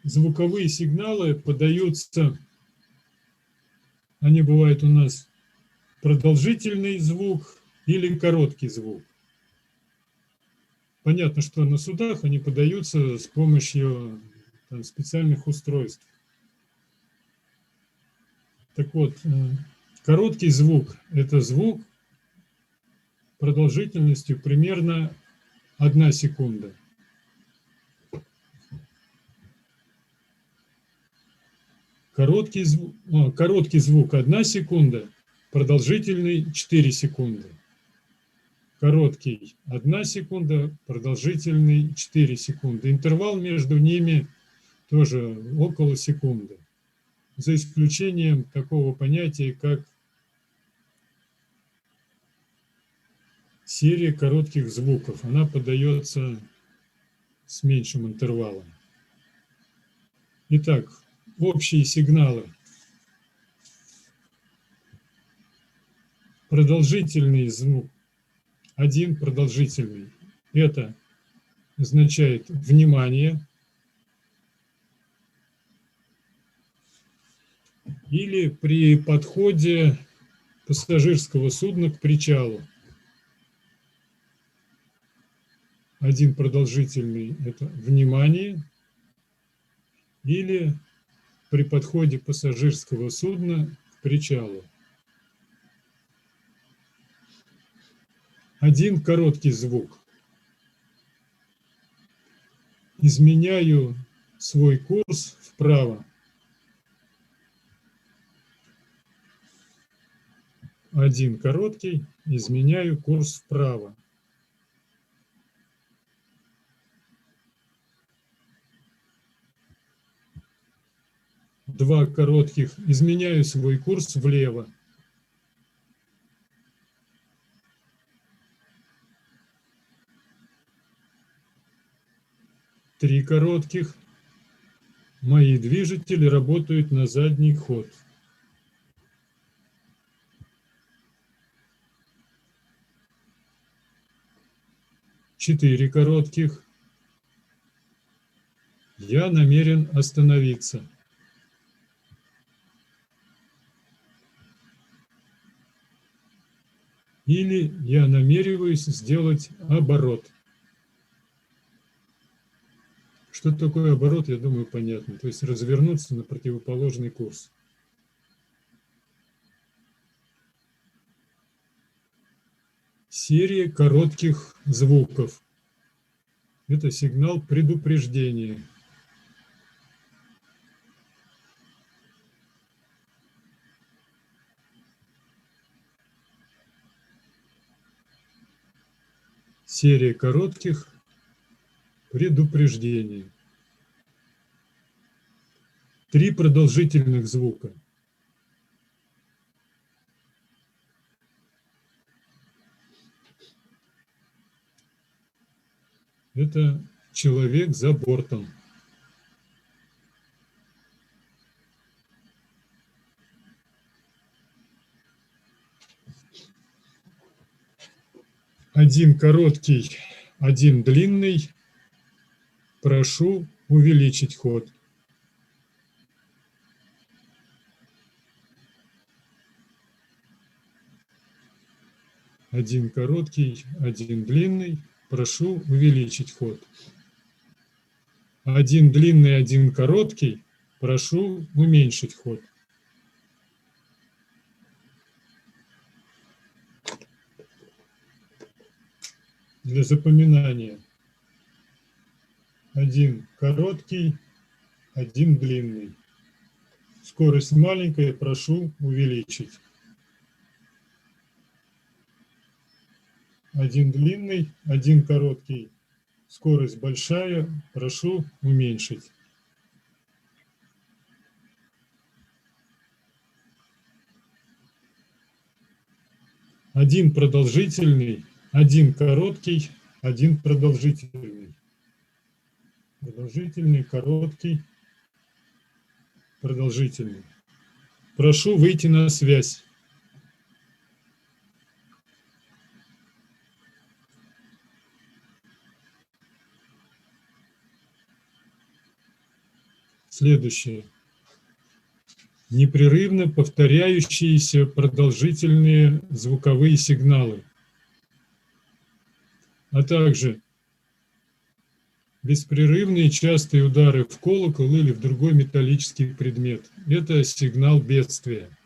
звуковые сигналы подаются, они бывают у нас продолжительный звук или короткий звук. Понятно, что на судах они подаются с помощью специальных устройств. Так вот, короткий звук – это звук продолжительностью примерно 1 секунда. Короткий звук 1 секунда, продолжительный 4 секунды. Короткий 1 секунда, продолжительный 4 секунды. Интервал между ними тоже около секунды. За исключением такого понятия, как серия коротких звуков. Она подается с меньшим интервалом. Итак, общие сигналы. Продолжительный звук. Один продолжительный. Это означает внимание. Или при подходе пассажирского судна к причалу. Один продолжительный – это внимание. Или при подходе пассажирского судна к причалу. Один короткий звук. Изменяю свой курс вправо. Один короткий, изменяю курс вправо. Два коротких, изменяю свой курс влево. Три коротких, мои движители работают на задний ход. Четыре коротких, я намерен остановиться. Или я намереваюсь сделать оборот. Что такое оборот, я думаю, понятно. То есть развернуться на противоположный курс. Серия коротких звуков. Это сигнал предупреждения. Серия коротких предупреждений. Три продолжительных звука. Это человек за бортом. Один короткий, один длинный. Прошу увеличить ход. Один короткий, один длинный. Прошу увеличить ход. Один длинный, один короткий. Прошу уменьшить ход. Для запоминания. Один короткий, один длинный. Скорость маленькая, прошу увеличить. Один длинный, один короткий. Скорость большая, прошу уменьшить. Один продолжительный, один короткий, один продолжительный. Продолжительный, короткий, продолжительный. Прошу выйти на связь. Следующее. Непрерывно повторяющиеся продолжительные звуковые сигналы, а также беспрерывные частые удары в колокол или в другой металлический предмет. Это сигнал бедствия.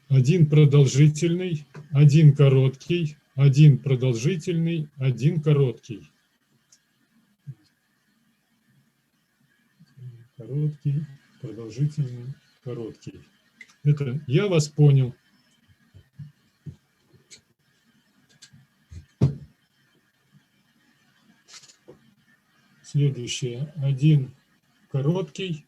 Один продолжительный, один короткий, один продолжительный, один короткий. Короткий, продолжительный, короткий. Это я вас понял. Следующее. Один короткий,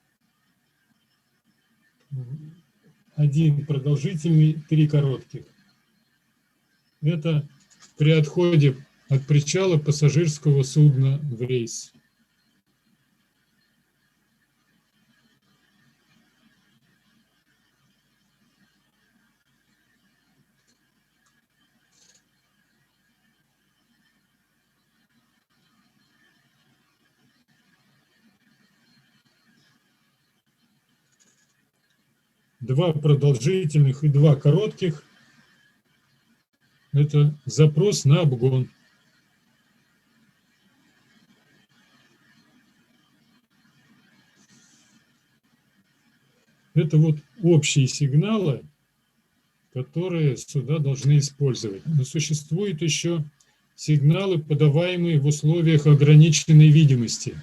один продолжительный, три коротких. Это при отходе от причала пассажирского судна в рейс. Два продолжительных и два коротких – это запрос на обгон. Это вот общие сигналы, которые суда должны использовать. Но существуют еще сигналы, подаваемые в условиях ограниченной видимости.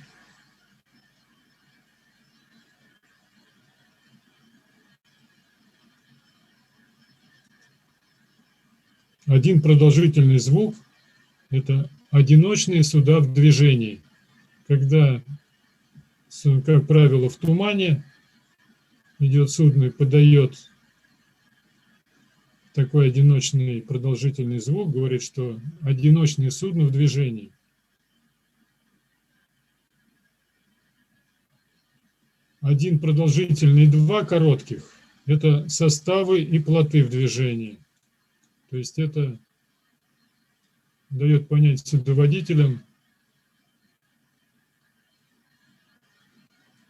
Один продолжительный звук – это одиночные суда в движении, когда, как правило, в тумане идет судно и подает такой одиночный продолжительный звук, говорит, что одиночное судно в движении. Один продолжительный, два коротких – это составы и плоты в движении. То есть это дает понять судоводителям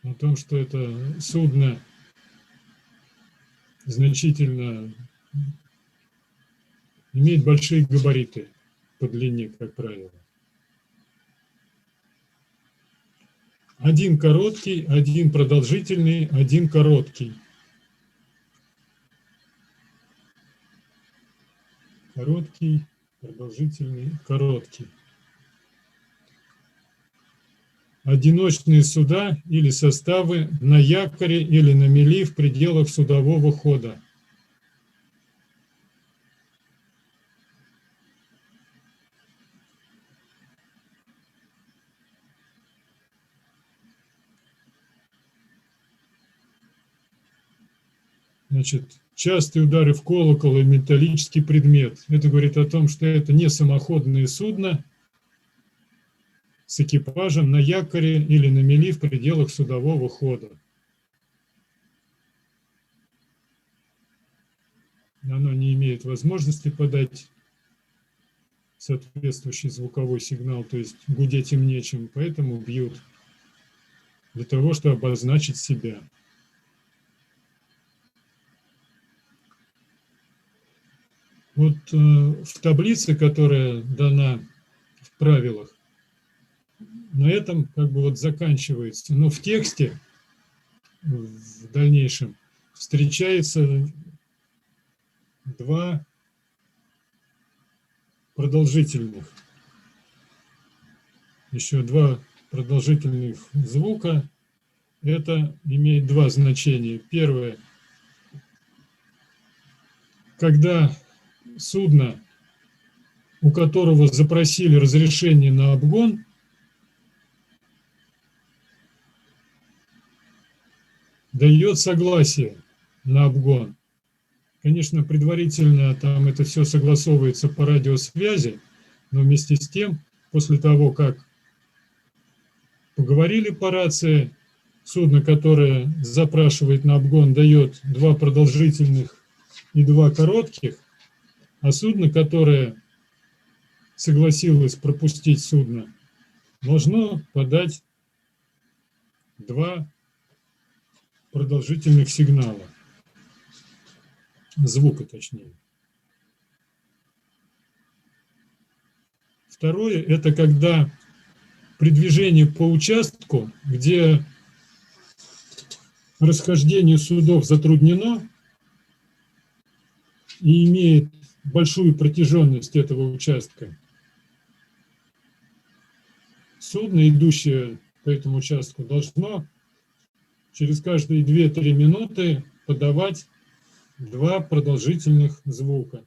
о том, что это судно значительно имеет большие габариты по длине, как правило. Один короткий, один продолжительный, один короткий. Короткий, продолжительный, короткий. Одиночные суда или составы на якоре или на мели в пределах судового хода. Значит, частые удары в колокол и металлический предмет. Это говорит о том, что это не самоходное судно с экипажем на якоре или на мели в пределах судового хода. Оно не имеет возможности подать соответствующий звуковой сигнал, то есть гудеть им нечем, поэтому бьют для того, чтобы обозначить себя. Вот в таблице, которая дана в правилах, на этом как бы вот заканчивается. Но в тексте в дальнейшем встречается два продолжительных. Еще два продолжительных звука. Это имеет два значения. Первое, когда судно, у которого запросили разрешение на обгон, дает согласие на обгон. Конечно, предварительно там это все согласовывается по радиосвязи, но вместе с тем, после того, как поговорили по рации, судно, которое запрашивает на обгон, дает 2 продолжительных и 2 коротких, а судно, которое согласилось пропустить судно, должно подать 2 продолжительных сигнала, звука точнее. Второе – это когда при движении по участку, где расхождение судов затруднено и имеет большую протяженность этого участка, судно, идущее по этому участку, должно через каждые 2-3 минуты подавать 2 продолжительных звука,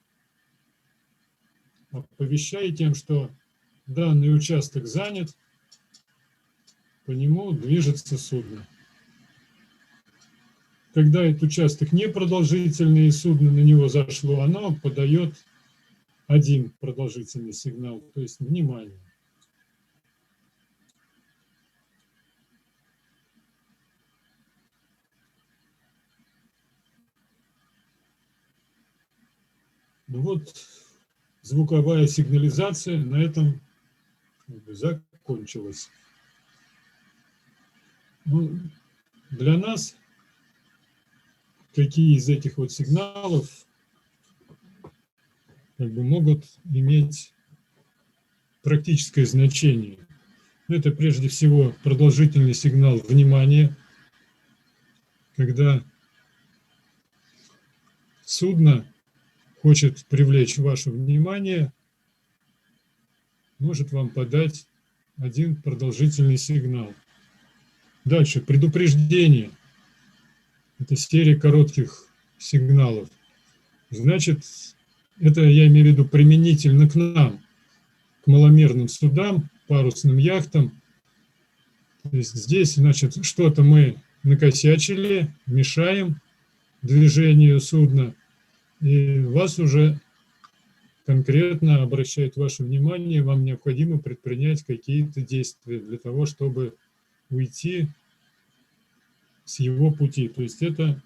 оповещая тем, что данный участок занят, по нему движется судно. Когда этот участок непродолжительный и судно на него зашло, оно подает 1 продолжительный сигнал, то есть внимание. Ну вот, звуковая сигнализация на этом закончилась. Ну, для нас какие из этих вот сигналов могут иметь практическое значение? Это прежде всего продолжительный сигнал внимания, когда судно хочет привлечь ваше внимание, может вам подать 1 продолжительный сигнал. Дальше, предупреждение. Это серия коротких сигналов. Значит, это я имею в виду применительно к нам, к маломерным судам, парусным яхтам. То есть здесь, значит, что-то мы накосячили, мешаем движению судна, и вас уже конкретно обращает ваше внимание, вам необходимо предпринять какие-то действия для того, чтобы уйти с его пути. То есть это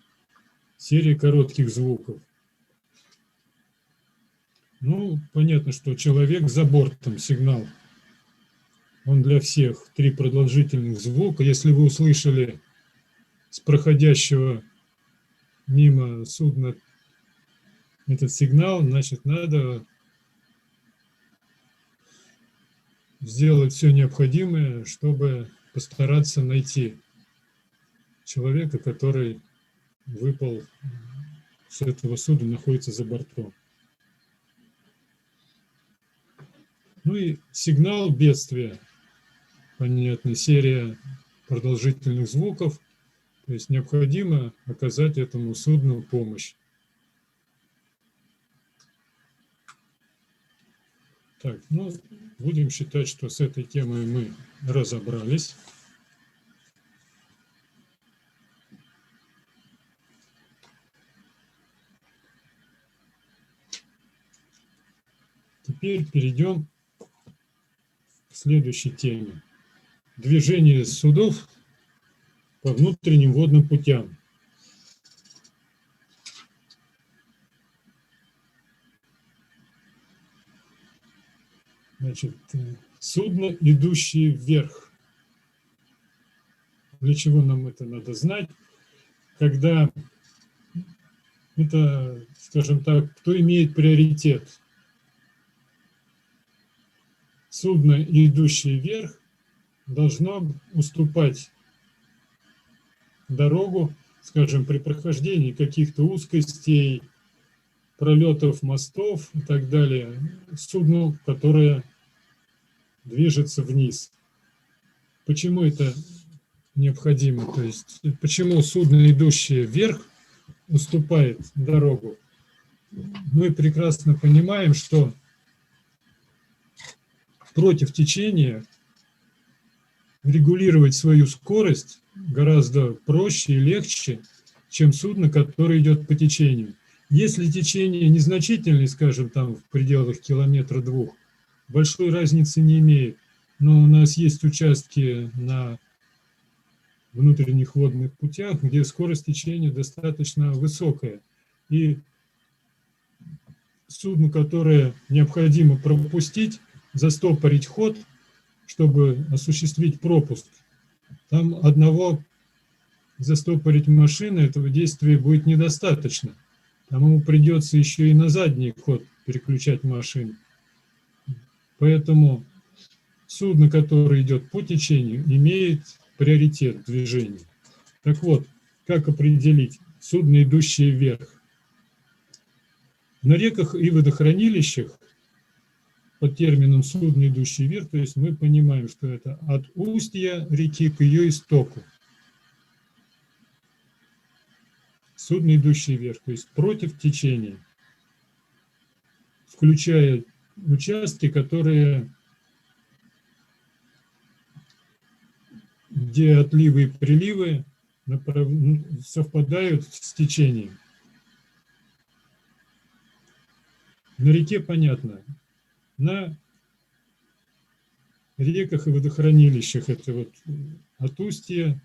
серия коротких звуков. Ну, понятно, что человек за бортом, сигнал, он для всех 3 продолжительных звука. Если вы услышали с проходящего мимо судна этот сигнал, значит, надо сделать все необходимое, чтобы постараться найти человека, который выпал с этого судна, находится за бортом. Ну и сигнал бедствия, понятно, серия продолжительных звуков, то есть необходимо оказать этому судну помощь. Так, ну, будем считать, что с этой темой мы разобрались. Теперь перейдем к следующей теме. Движение судов по внутренним водным путям. Значит, судно, идущее вверх. Для чего нам это надо знать? Когда это, скажем так, кто имеет приоритет? Судно, идущее вверх, должно уступать дорогу, скажем, при прохождении каких-то узкостей, пролетов мостов и так далее, судну, которое движется вниз. Почему это необходимо? То есть, почему судно, идущее вверх, уступает дорогу? Мы прекрасно понимаем, что против течения регулировать свою скорость гораздо проще и легче, чем судно, которое идет по течению. Если течение незначительное, скажем, там в пределах 1-2 километра, большой разницы не имеет. Но у нас есть участки на внутренних водных путях, где скорость течения достаточно высокая. И судну, которое необходимо пропустить, застопорить ход, чтобы осуществить пропуск, там одного застопорить машины, этого действия будет недостаточно. Там ему придется еще и на задний ход переключать машину. Поэтому судно, которое идет по течению, имеет приоритет движения. Так вот, как определить судно, идущее вверх? На реках и водохранилищах под термином «судно, идущее вверх», то есть мы понимаем, что это от устья реки к ее истоку. Судно, идущее вверх, то есть против течения, включая участки, где отливы и приливы совпадают с течением. На реке понятно. На реках и водохранилищах это вот от устья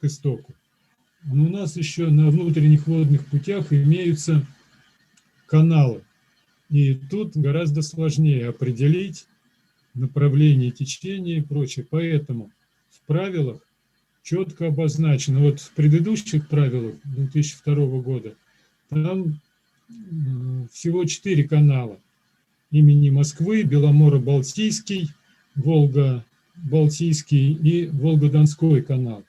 к истоку. Но у нас еще на внутренних водных путях имеются каналы. И тут гораздо сложнее определить направление течения и прочее. Поэтому в правилах четко обозначено. Вот в предыдущих правилах 2002 года там всего 4 канала имени Москвы: Беломоро-Балтийский, Волга-Балтийский и Волго-Донской канал.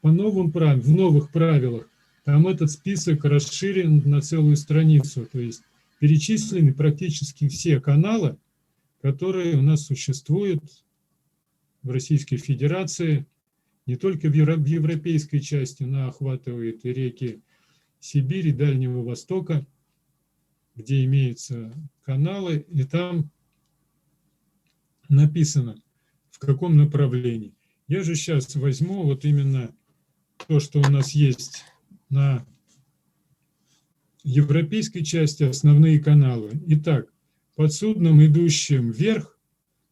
В новых правилах там этот список расширен на целую страницу, то есть перечислены практически все каналы, которые у нас существуют в Российской Федерации, не только в европейской части, но охватывает и реки Сибири, Дальнего Востока, где имеются каналы, и там написано, в каком направлении. Я же сейчас возьму вот именно то, что у нас есть на европейской части, основные каналы. Итак, под судном, идущим вверх,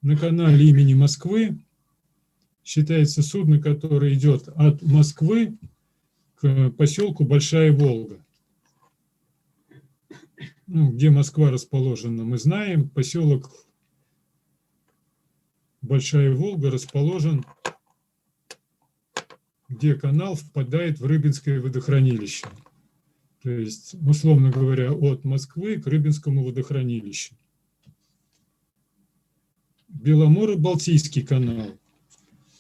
на канале имени Москвы, считается судно, которое идет от Москвы к поселку Большая Волга. Где Москва расположена, мы знаем. Поселок Большая Волга расположен, где канал впадает в Рыбинское водохранилище. То есть, условно говоря, от Москвы к Рыбинскому водохранилищу. Беломоро-Балтийский канал.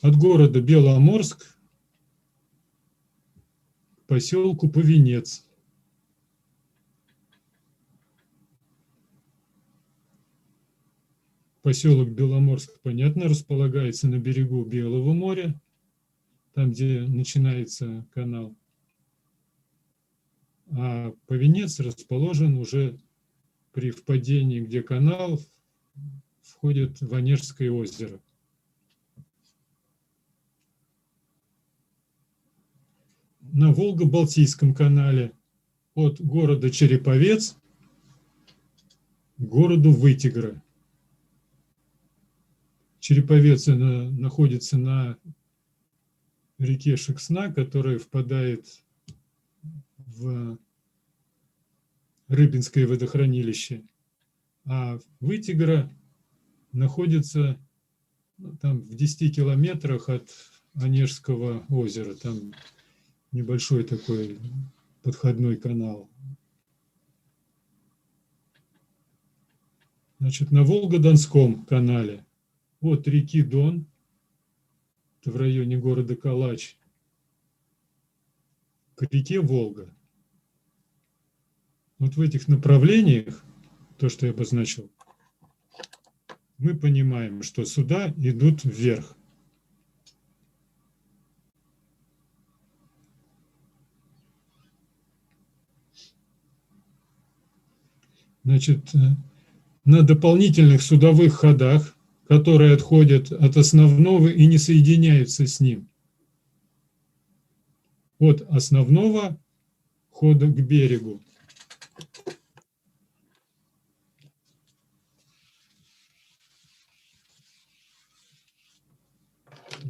От города Беломорск к поселку Повенец. Поселок Беломорск, понятно, располагается на берегу Белого моря, там, где начинается канал. А Повенец расположен уже при впадении, где канал входит в Онежское озеро. На Волго-Балтийском канале от города Череповец к городу Вытегра. Череповец находится на реке Шексна, которая впадает в Рыбинское водохранилище, а Вытегра находится там в 10 километрах от Онежского озера. Там небольшой такой подходной канал. Значит, на Волго-Донском канале от реки Дон, это в районе города Калач, к реке Волга. Вот в этих направлениях, то, что я обозначил, мы понимаем, что суда идут вверх. Значит, на дополнительных судовых ходах, которые отходят от основного и не соединяются с ним, от основного хода к берегу,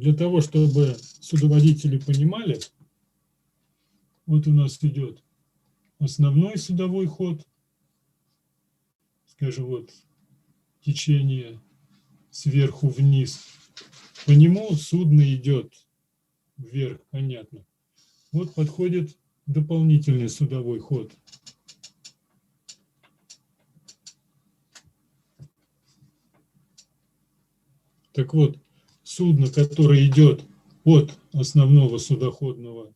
для того, чтобы судоводители понимали, вот у нас идет основной судовой ход, скажем, вот течение сверху вниз, по нему судно идет вверх, понятно. Вот подходит дополнительный судовой ход. Так вот, судно, которое идет от основного судоходного,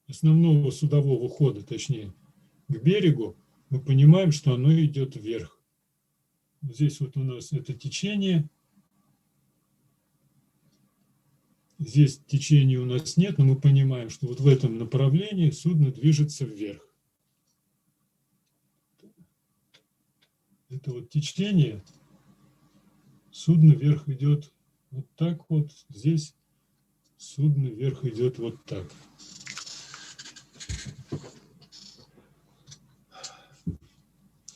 основного судового хода, точнее, к берегу, мы понимаем, что оно идет вверх. Здесь вот у нас это течение. Здесь течения у нас нет, но мы понимаем, что вот в этом направлении судно движется вверх. Это вот течение, судно вверх идет вот так вот, здесь судно вверх идет вот так.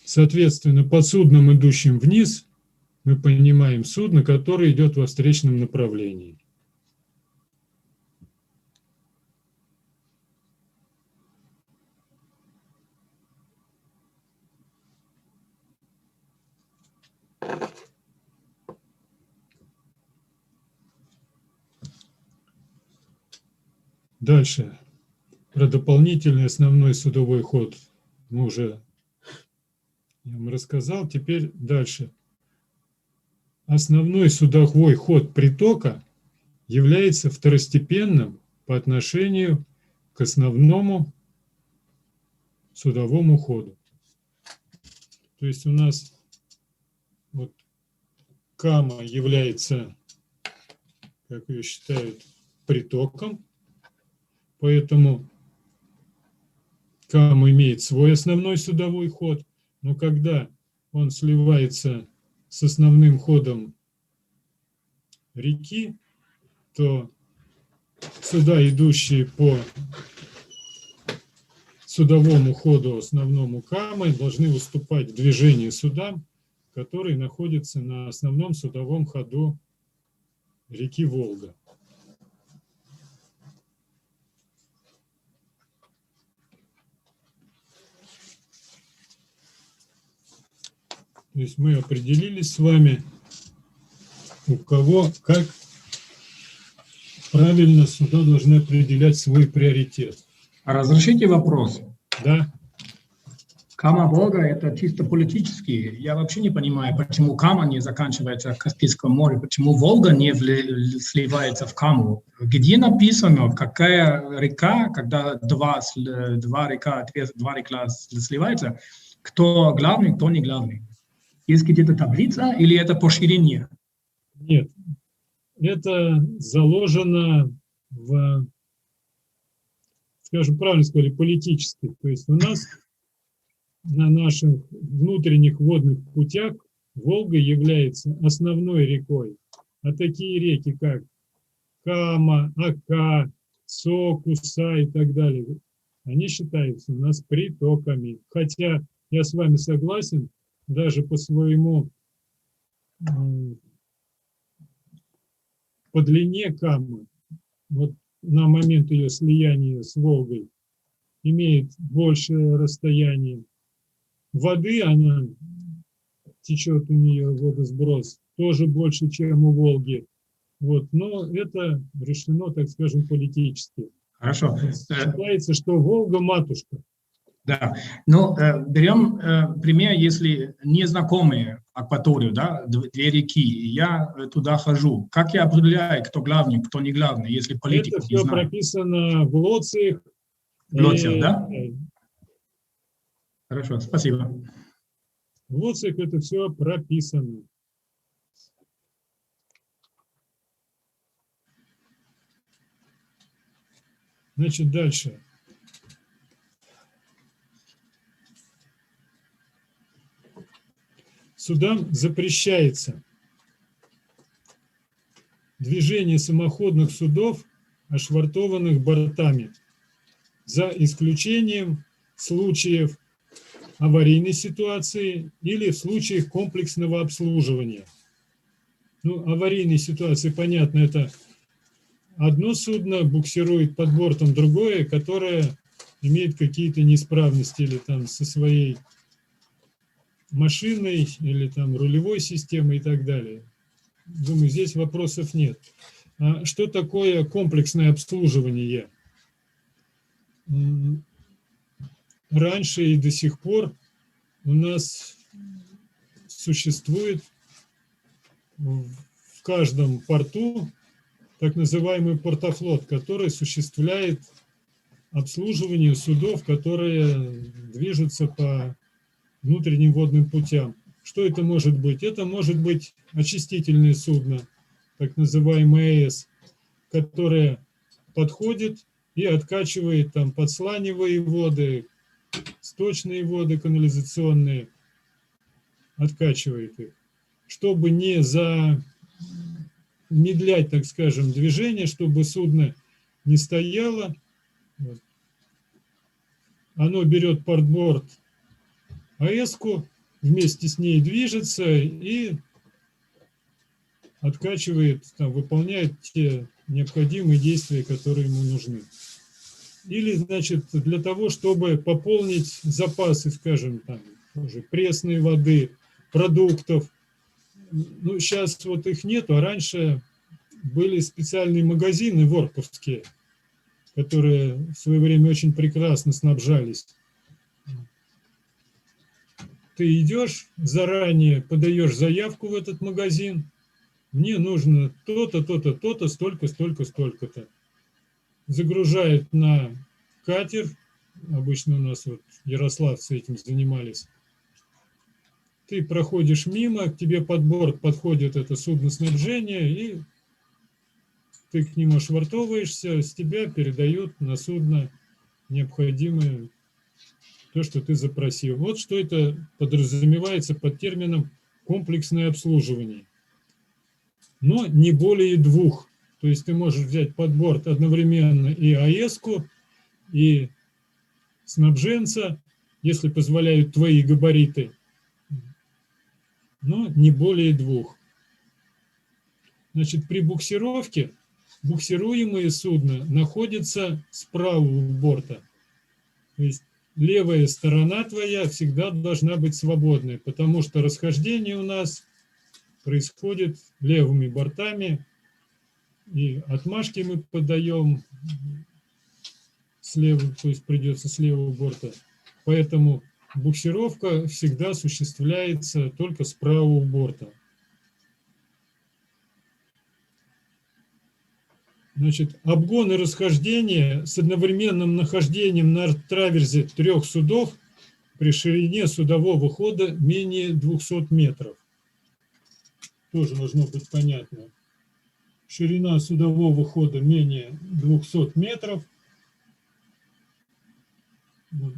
Соответственно, под судном, идущим вниз, мы понимаем судно, которое идет во встречном направлении. Дальше. Про дополнительный основной судовой ход мы уже я вам рассказал. Теперь дальше. Основной судовой ход притока является второстепенным по отношению к основному судовому ходу. То есть у нас вот Кама является, как ее считают, притоком, поэтому Кама имеет свой основной судовой ход, но когда он сливается с основным ходом реки, то суда, идущие по судовому ходу основному Камы, должны уступать в движении судам, которые находятся на основном судовом ходу реки Волга. То есть мы определились с вами, у кого как правильно суда должны определять свой приоритет. Разрешите вопрос? Да. Кама Волга – это чисто политический. Я вообще не понимаю, почему Кама не заканчивается в Каспийском море, почему Волга не сливается в Каму. Где написано, какая река, когда два река сливаются, кто главный, кто не главный? Есть где-то таблица или это по ширине? Нет, это заложено в, скажем, правильно сказали, политически. То есть у нас на наших внутренних водных путях Волга является основной рекой. А такие реки, как Кама, Ака, Сок, Уса и так далее, они считаются у нас притоками. Хотя я с вами согласен, даже по своему, по длине Камы, вот на момент ее слияния с Волгой, имеет большее расстояние. Воды она течет у нее, водосброс, тоже больше, чем у Волги. Вот, но это решено, так скажем, политически. Хорошо. Считается, что Волга матушка. Да, но берем пример, если незнакомые акваторию, да, две реки, я туда хожу. Как я определяю, кто главный, кто не главный, если политику это не все знаю? прописано в Лоциях. В Лоциях, да? Хорошо, спасибо. В Лоциях это все прописано. Значит, дальше. Судам запрещается движение самоходных судов, ошвартованных бортами, за исключением случаев аварийной ситуации или в случаях комплексного обслуживания. Ну, аварийные ситуации, понятно, это одно судно буксирует под бортом другое, которое имеет какие-то неисправности или там со своей машиной, или там рулевой системой и так далее. Думаю, здесь вопросов нет. А что такое комплексное обслуживание? Раньше и до сих пор у нас существует в каждом порту так называемый портофлот, который осуществляет обслуживание судов, которые движутся по внутренним водным путям. Что это может быть? Это может быть очистительное судно, так называемое АЭС, которое подходит и откачивает там подсланивые воды, сточные воды канализационные, откачивает их. Чтобы не замедлять, так скажем, движение, чтобы судно не стояло, оно берет под борт АЭС-ку, вместе с ней движется и откачивает, там, выполняет те необходимые действия, которые ему нужны. Или, значит, для того, чтобы пополнить запасы, скажем, там, тоже пресной воды, продуктов. Ну, сейчас вот их нету, а раньше были специальные магазины ворповские, которые в свое время очень прекрасно снабжались. Ты идешь, заранее подаешь заявку в этот магазин, мне нужно то-то, то-то, то-то, столько, столько, столько-то. Загружает на катер, обычно у нас вот ярославцы этим занимались. Ты проходишь мимо, к тебе под борт подходит это судно снабжения, и ты к нему швартовываешься, с тебя передают на судно необходимое то, что ты запросил. Вот что это подразумевается под термином комплексное обслуживание. Но не более двух. То есть ты можешь взять под борт одновременно и АЭС-ку, и снабженца, если позволяют твои габариты, но не более двух. Значит, при буксировке буксируемое судно находится справа у борта. То есть левая сторона твоя всегда должна быть свободной, потому что расхождение у нас происходит левыми бортами, и отмашки мы подаем слева, то есть придется с левого борта. Поэтому буксировка всегда осуществляется только с правого борта. Значит, обгон и расхождение с одновременным нахождением на траверзе 3 судов при ширине судового хода менее 200 метров. Тоже должно быть понятно. Ширина судового хода менее 200 метров. Вот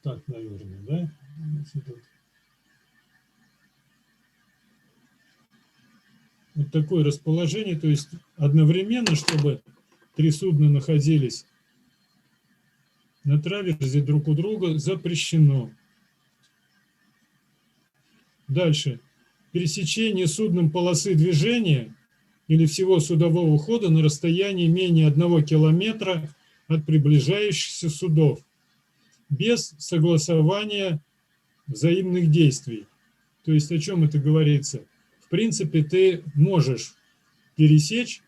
так, наверное, да? Вот такое расположение, то есть одновременно, чтобы 3 судна находились на траверзе друг у друга, запрещено. Дальше. Пересечение судном полосы движения или всего судового хода на расстоянии менее 1 километра от приближающихся судов без согласования взаимных действий. То есть о чем это говорится? В принципе, ты можешь пересечь,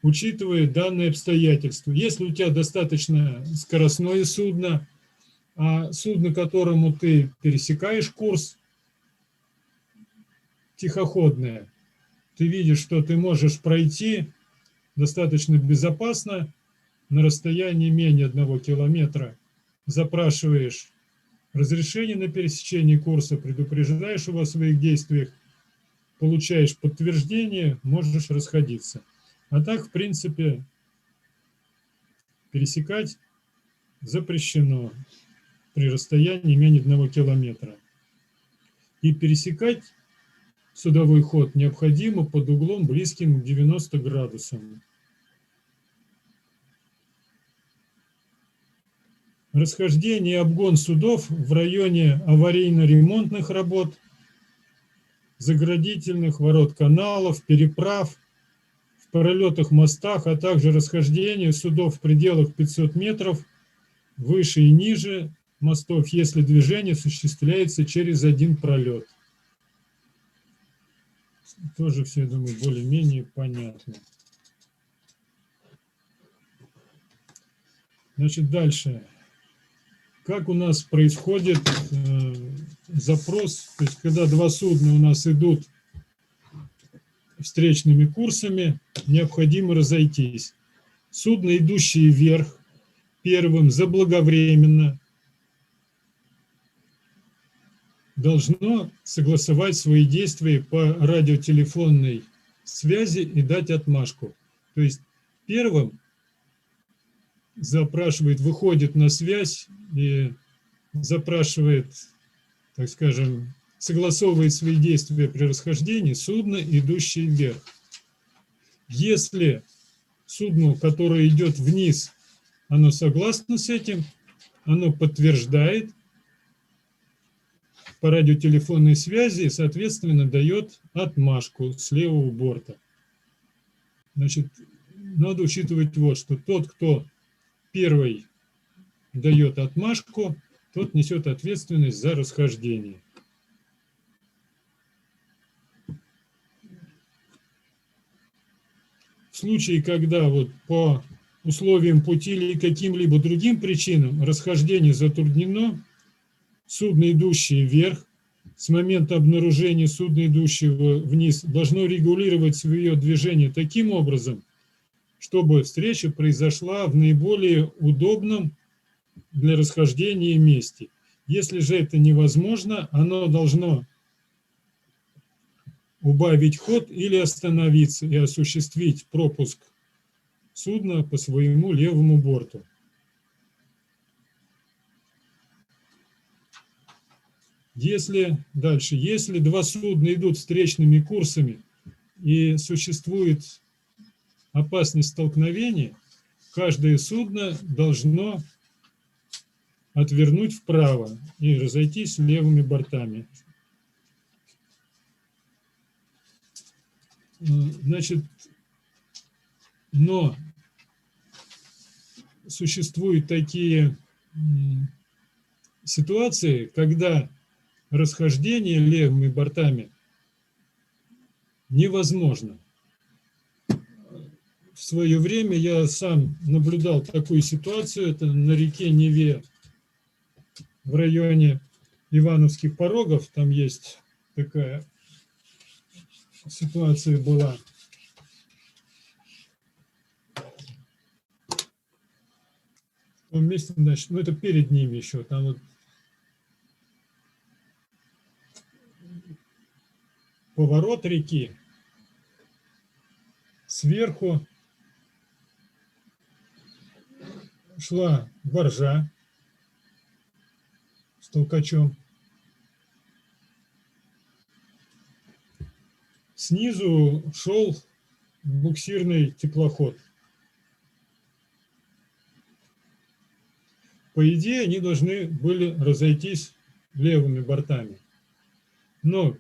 учитывая данные обстоятельства. Если у тебя достаточно скоростное судно, а судно, которому ты пересекаешь курс, тихоходное, ты видишь, что ты можешь пройти достаточно безопасно на расстоянии менее 1 километра, запрашиваешь разрешение на пересечение курса, предупреждаешь его о своих действиях, получаешь подтверждение, можешь расходиться. А так, в принципе, пересекать запрещено при расстоянии менее 1 километра. И пересекать судовой ход необходимо под углом, близким к 90 градусам. Расхождение и обгон судов в районе аварийно-ремонтных работ заградительных, ворот каналов, переправ, в пролетах мостах, а также расхождение судов в пределах 500 метров выше и ниже мостов, если движение осуществляется через один пролет. Тоже все, я думаю, более-менее понятно. Значит, дальше. Как у нас происходит запрос, то есть когда два судна у нас идут встречными курсами, необходимо разойтись. Судно, идущее вверх, первым заблаговременно должно согласовать свои действия по радиотелефонной связи и дать отмашку. То есть первым запрашивает, выходит на связь и запрашивает, так скажем, согласовывает свои действия при расхождении судно, идущее вверх. Если судно, которое идет вниз, оно согласно с этим, оно подтверждает по радиотелефонной связи и, соответственно, дает отмашку с левого борта. Значит, надо учитывать вот, что тот, кто первый дает отмашку, тот несет ответственность за расхождение. В случае, когда вот по условиям пути или каким-либо другим причинам расхождение затруднено, судно, идущее вверх, с момента обнаружения судна, идущего вниз, должно регулировать свое движение таким образом, чтобы встреча произошла в наиболее удобном для расхождения месте. Если же это невозможно, оно должно убавить ход или остановиться и осуществить пропуск судна по своему левому борту. Если два судна идут встречными курсами и существует опасность столкновения, каждое судно должно отвернуть вправо и разойтись левыми бортами. Значит, но существуют такие ситуации, когда расхождение левыми бортами невозможно. В свое время я сам наблюдал такую ситуацию, это на реке Неве в районе Ивановских порогов, там есть такая ситуация была. В том месте, значит, ну это перед ними еще, там вот поворот реки, сверху шла баржа с толкачом, снизу шел буксирный теплоход. По идее, они должны были разойтись левыми бортами. Но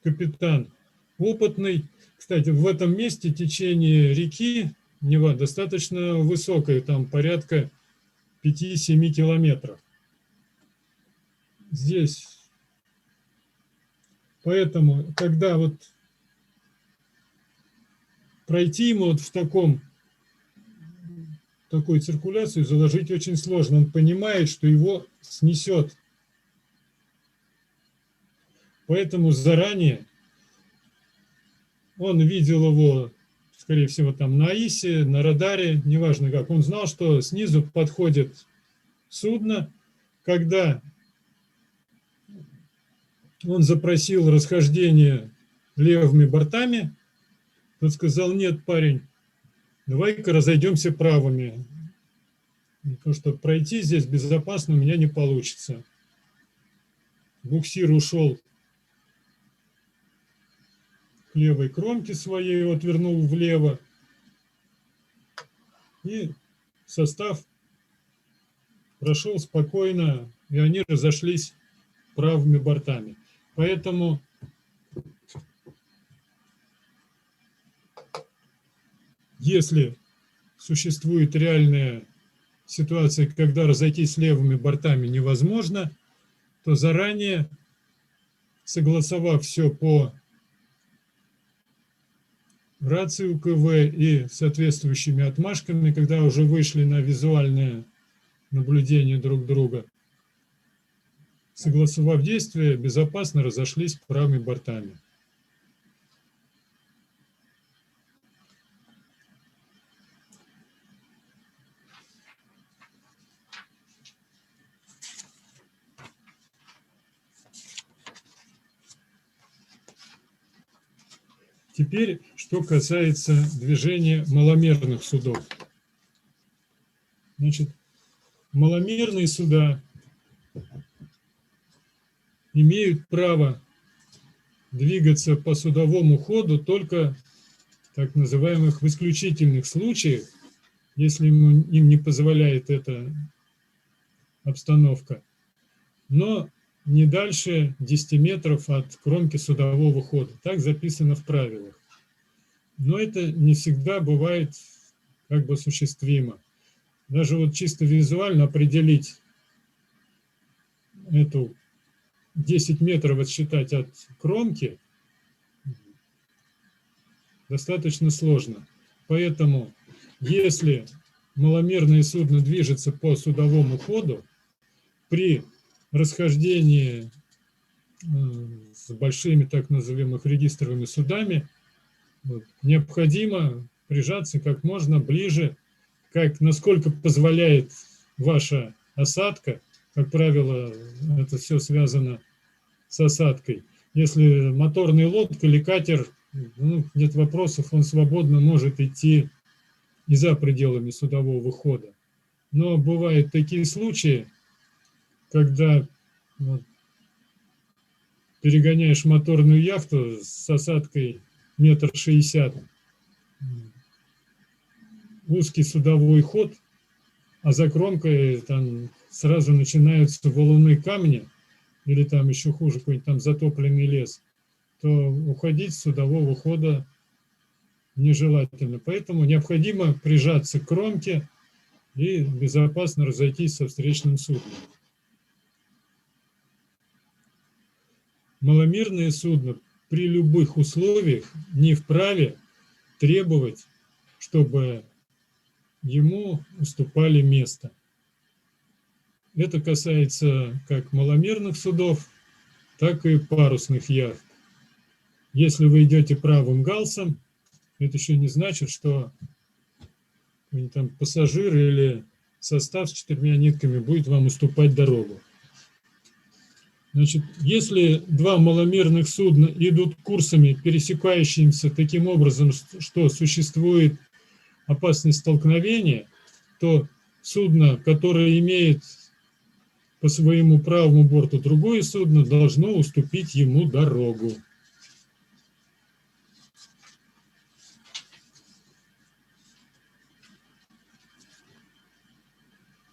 капитан опытный, кстати, в этом месте течение реки Нева достаточно высокое, там порядка 5-7 километров. Здесь. Поэтому, когда вот пройти ему вот в такую циркуляцию заложить очень сложно. Он понимает, что его снесет. Поэтому заранее он видел его, скорее всего, там на АИСе, на радаре, неважно как. Он знал, что снизу подходит судно. Когда он запросил расхождение левыми бортами, тот сказал: нет, парень, давай-ка разойдемся правыми, потому что пройти здесь безопасно у меня не получится. Буксир ушел к левой кромке своей, отвернул влево, и состав прошел спокойно, и они разошлись правыми бортами. Поэтому Если существует реальная ситуация, когда разойтись левыми бортами невозможно, то заранее, согласовав все по рации УКВ и соответствующими отмашками, когда уже вышли на визуальное наблюдение друг друга, согласовав действия, безопасно разошлись правыми бортами. Теперь, что касается движения маломерных судов. Значит, маломерные суда имеют право двигаться по судовому ходу только так называемых в исключительных случаях, если им не позволяет эта обстановка, но не дальше 10 метров от кромки судового хода. Так записано в правилах. Но это не всегда бывает как бы осуществимо. Даже вот чисто визуально определить эту 10 метров отсчитать от кромки достаточно сложно. Поэтому, если маломерное судно движется по судовому ходу, при расхождении с большими так называемых регистровыми судами необходимо прижаться как можно ближе, насколько позволяет ваша осадка. Как правило, это все связано с осадкой. Если моторная лодка или катер, нет вопросов, он свободно может идти и за пределами судового хода. Но бывают такие случаи, когда перегоняешь моторную яхту с осадкой 1,60 м, узкий судовой ход, а за кромкой там сразу начинаются валуны, камни, или там еще хуже, какой-нибудь там затопленный лес, то уходить с судового хода нежелательно. Поэтому необходимо прижаться к кромке и безопасно разойтись со встречным судном. Маломерное судно при любых условиях не вправе требовать, чтобы ему уступали место. Это касается как маломерных судов, так и парусных яхт. Если вы идете правым галсом, это еще не значит, что там пассажир или состав с 4 нитками будет вам уступать дорогу. Значит, если два маломерных судна идут курсами, пересекающимися таким образом, что существует опасность столкновения, то судно, которое имеет по своему правому борту другое судно, должно уступить ему дорогу.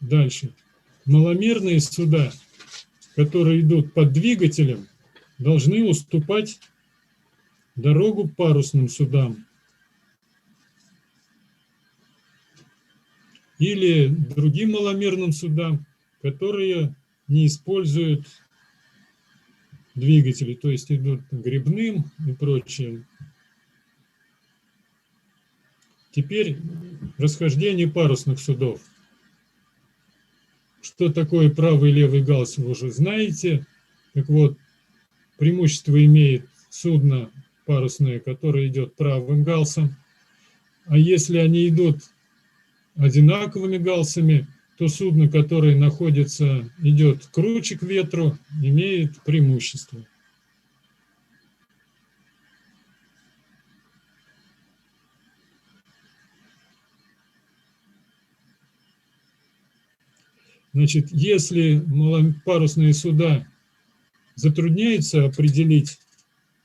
Дальше. Маломерные суда, которые идут под двигателем, должны уступать дорогу парусным судам или другим маломерным судам, которые не используют двигатели, то есть идут гребным и прочее. Теперь расхождение парусных судов. Что такое правый и левый галс, вы уже знаете. Так вот, преимущество имеет судно парусное, которое идет правым галсом. А если они идут одинаковыми галсами, то судно, которое идет круче к ветру, имеет преимущество. Значит, если парусные суда затрудняется определить,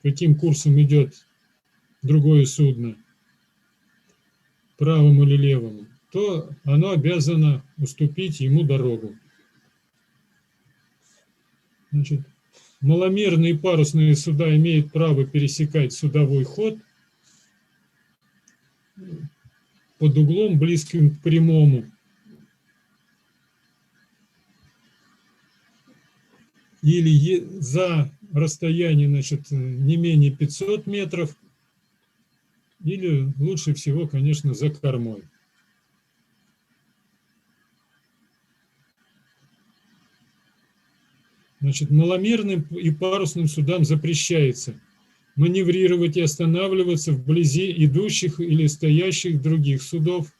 каким курсом идет другое судно, правым или левым, то оно обязано уступить ему дорогу. Значит, маломерные парусные суда имеют право пересекать судовой ход под углом, близким к прямому, или за расстояние, значит, не менее 500 метров, или лучше всего, конечно, за кормой. Значит, маломерным и парусным судам запрещается маневрировать и останавливаться вблизи идущих или стоящих других судов,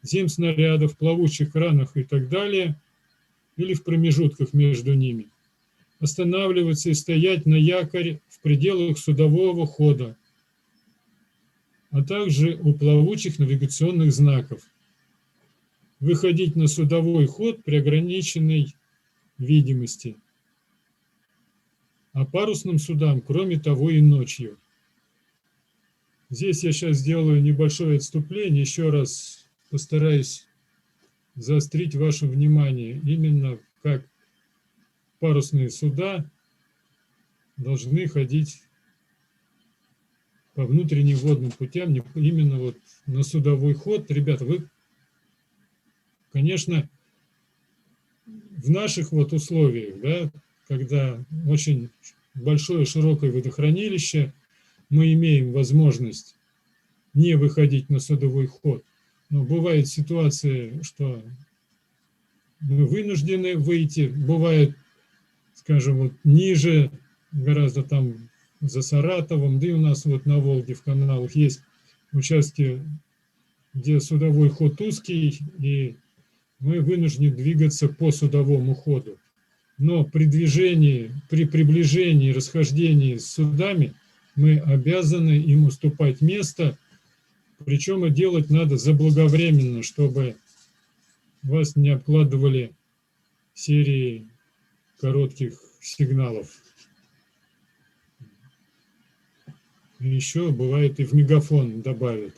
земснарядов, плавучих кранах и так далее, или в промежутках между ними. Останавливаться и стоять на якоре в пределах судового хода, а также у плавучих навигационных знаков. Выходить на судовой ход при ограниченной видимости. А парусным судам, кроме того, и ночью. Здесь я сейчас сделаю небольшое отступление, еще раз постараюсь заострить ваше внимание, именно как парусные суда должны ходить по внутренним водным путям, именно вот на судовой ход. Ребята, вы, конечно, в наших вот условиях, да, когда очень большое широкое водохранилище, мы имеем возможность не выходить на судовой ход. Но бывает ситуация, что мы вынуждены выйти, бывает, скажем, вот ниже, гораздо там за Саратовом, да и у нас вот на Волге в каналах есть участки, где судовой ход узкий, и мы вынуждены двигаться по судовому ходу. Но при движении, при приближении, расхождении с судами мы обязаны им уступать место, причем и делать надо заблаговременно, чтобы вас не обкладывали серией коротких сигналов. И еще бывает и в мегафон добавят.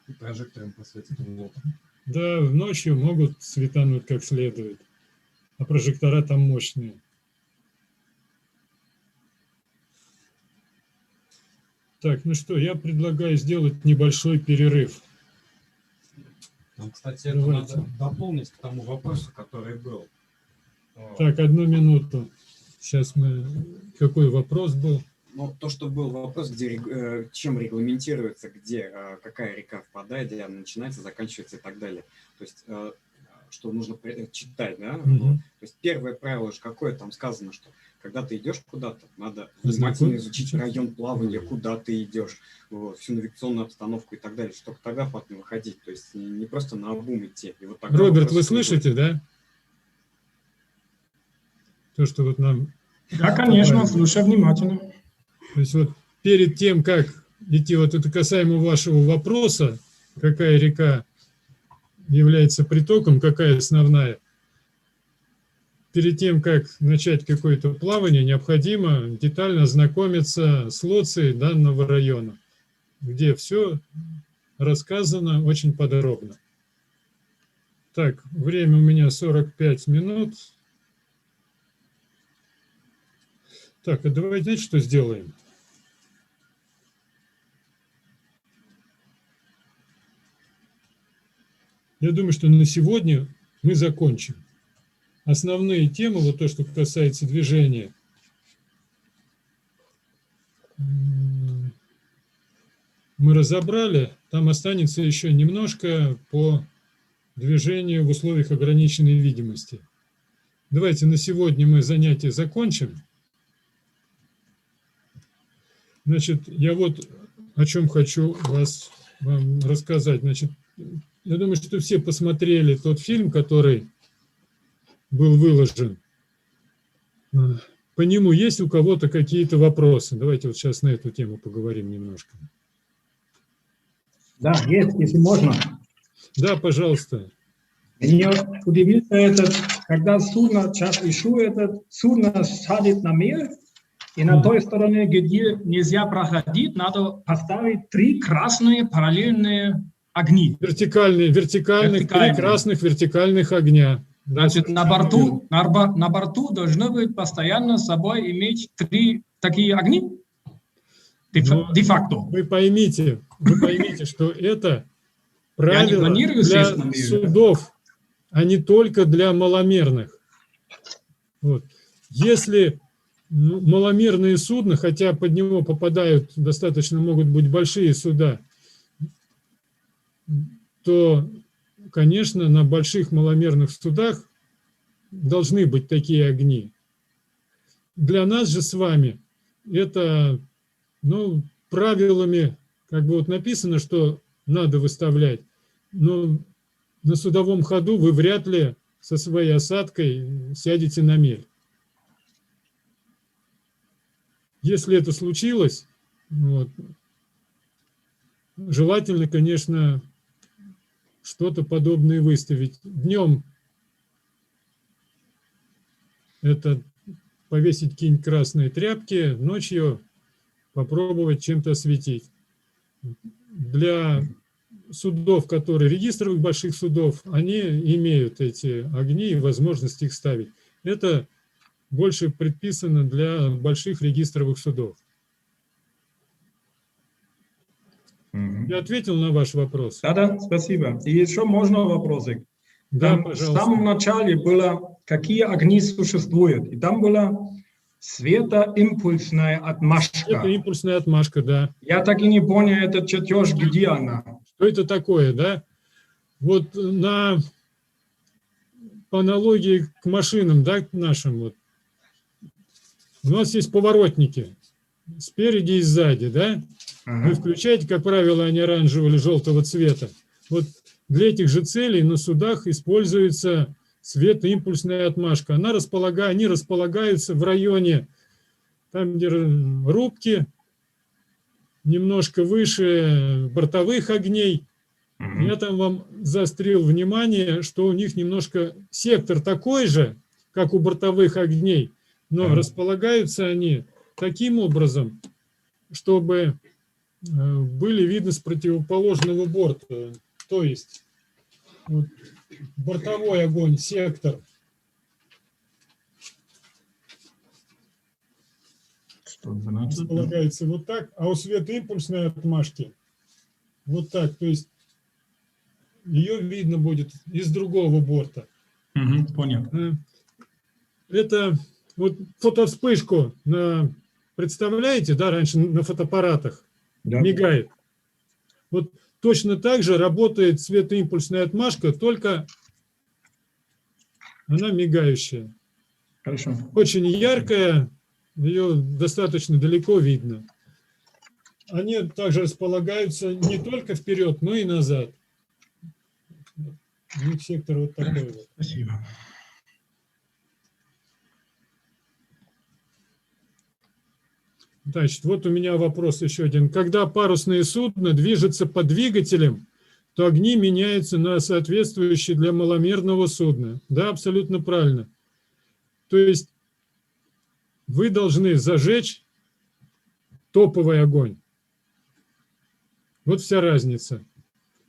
И прожектором посветит в Да, ночью могут светануть как следует, а прожектора там мощные. Так, ну что, я предлагаю сделать небольшой перерыв. Нам, кстати, это надо дополнить к тому вопросу, который был. Так, 1 минуту. Сейчас мы... Какой вопрос был? Ну, то, что был вопрос, где, чем регламентируется, где какая река впадает, где она начинается, заканчивается и так далее. То есть, что нужно читать, да? Угу. То есть, первое правило же какое там сказано, что когда ты идешь куда-то, надо внимательно изучить район плавания, куда ты идешь, вот, всю навигационную обстановку и так далее, чтобы тогда потом выходить. То есть, не просто наобум идти. И вот Роберт, вы слышите, да? То, что вот нам... Да, конечно, слушаю внимательно. То есть вот перед тем, как идти, вот это касаемо вашего вопроса, какая река является притоком, какая основная, перед тем, как начать какое-то плавание, необходимо детально ознакомиться с лоцией данного района, где все рассказано очень подробно. Так, время у меня 45 минут. Так, а давайте, знаете, что сделаем? Я думаю, что на сегодня мы закончим. Основные темы, вот то, что касается движения, мы разобрали. Там останется еще немножко по движению в условиях ограниченной видимости. Давайте на сегодня мы занятие закончим. Значит, я вот о чем хочу вам рассказать. Значит, я думаю, что все посмотрели тот фильм, который был выложен. По нему есть у кого-то какие-то вопросы? Давайте вот сейчас на эту тему поговорим немножко. Да, есть, если можно. Да, пожалуйста. Меня удивило это, когда судно, сейчас ищу это, судно садит на мир, и на той стороне, где нельзя проходить, надо поставить 3 красные параллельные огни. Вертикальных, 3 красных вертикальных огня. Значит, на борту должно быть постоянно с собой иметь 3 такие огни? Де-факто. Вы поймите, что это правила планирую для сесть на мель. судов, а не только для маломерных. Вот. Если маломерные судна, хотя под него попадают достаточно, могут быть большие суда, то, конечно, на больших маломерных судах должны быть такие огни. Для нас же с вами это, ну, правилами, как бы вот написано, что надо выставлять, но на судовом ходу вы вряд ли со своей осадкой сядете на мель. Если это случилось, вот, желательно, конечно, что-то подобное выставить. Днем это повесить какие-нибудь красные тряпки, ночью попробовать чем-то осветить. Для судов, которые регистровых больших судов, они имеют эти огни и возможность их ставить. Это больше предписано для больших регистровых судов. Я ответил на ваш вопрос? Да, спасибо. И еще можно вопросик? Да, Там пожалуйста. в самом начале было, какие огни существуют. И там была светоимпульсная отмашка. Это импульсная отмашка, да. Я так и не понял, этот чертеж, где она? Что это такое, да? Вот по аналогии к машинам, да, к нашим, вот, у нас есть поворотники спереди и сзади, да? Вы включаете, как правило, они оранжевого или желтого цвета. Вот для этих же целей на судах используется светоимпульсная отмашка. Они располагаются в районе, там, где рубки, немножко выше бортовых огней. Я там вам заострил внимание, что у них немножко сектор такой же, как у бортовых огней, но располагаются они таким образом, чтобы были видны с противоположного борта. То есть вот, бортовой огонь, сектор. Располагается вот так, а у светоимпульсной отмашки вот так. То есть ее видно будет из другого борта. Понял. Это вот фотовспышку, представляете, да, раньше на фотоаппаратах мигает. Вот точно так же работает светоимпульсная отмашка, только она мигающая. Хорошо. Очень яркая, ее достаточно далеко видно. Они также располагаются не только вперед, но и назад. У них сектор вот такой вот. Спасибо. Значит, вот у меня вопрос еще один. Когда парусное судно движется по двигателям, то огни меняются на соответствующие для маломерного судна. Да, абсолютно правильно. То есть вы должны зажечь топовый огонь. Вот вся разница.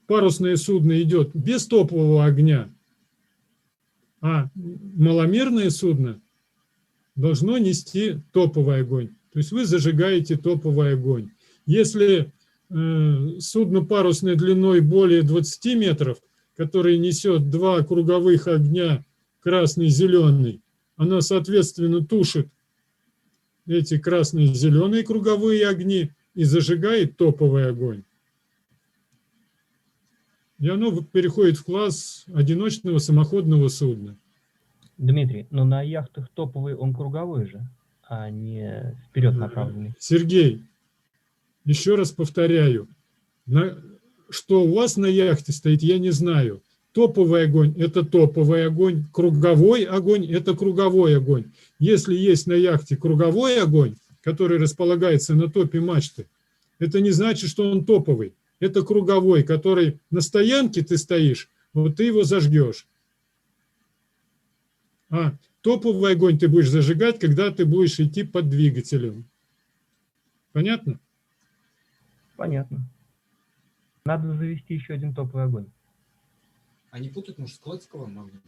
Парусное судно идет без топового огня, а маломерное судно должно нести топовый огонь. То есть вы зажигаете топовый огонь. Если судно парусной длиной более 20 метров, которое несет два круговых огня, красный и зеленый, оно, соответственно, тушит эти красные и зеленые круговые огни и зажигает топовый огонь. И оно переходит в класс одиночного самоходного судна. Дмитрий, но на яхтах топовый он круговой же, а не вперед направленный. Сергей, еще раз повторяю, что у вас на яхте стоит, я не знаю. Топовый огонь – это топовый огонь, круговой огонь – это круговой огонь. Если есть на яхте круговой огонь, который располагается на топе мачты, это не значит, что он топовый. Это круговой, который на стоянке ты стоишь, вот ты его зажгешь. А топовый огонь ты будешь зажигать, когда ты будешь идти под двигателем. Понятно? Понятно. Надо завести еще один топовый огонь. А не путать, может, с клотиковым огнем?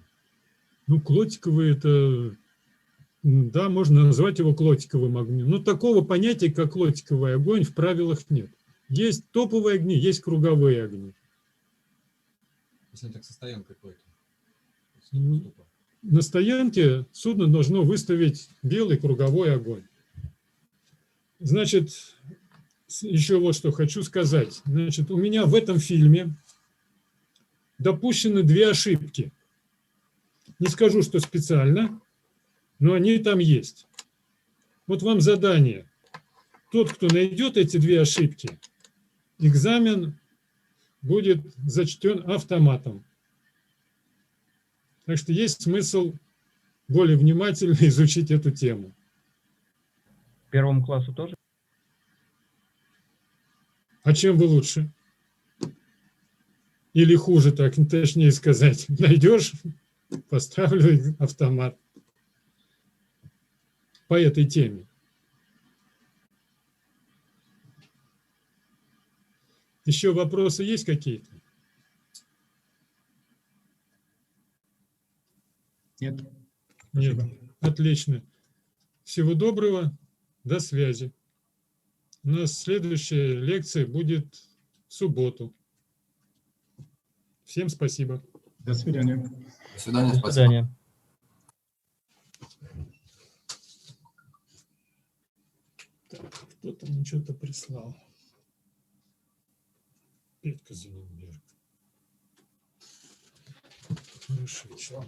Ну, клотиковый это... Да, можно назвать его клотиковым огнем. Но такого понятия, как клотиковый огонь, в правилах нет. Есть топовые огни, есть круговые огни. Если так со стоянкой какой-то. На стоянке судно должно выставить белый круговой огонь. Значит, еще вот что хочу сказать. Значит, у меня в этом фильме допущены две ошибки. Не скажу, что специально, но они там есть. Вот вам задание. Тот, кто найдет эти две ошибки, экзамен будет зачтен автоматом. Так что есть смысл более внимательно изучить эту тему. Первому классу тоже? А чем вы лучше? Или хуже, так точнее сказать. Найдешь, поставлю автомат по этой теме. Еще вопросы есть какие-то? Нет. Нет. Спасибо. Отлично. Всего доброго. До связи. У нас следующая лекция будет в субботу. Всем спасибо. До свидания. До свидания, До спасибо. свидания. Кто-то мне что-то прислал. Петька Зененберг. Хорошо,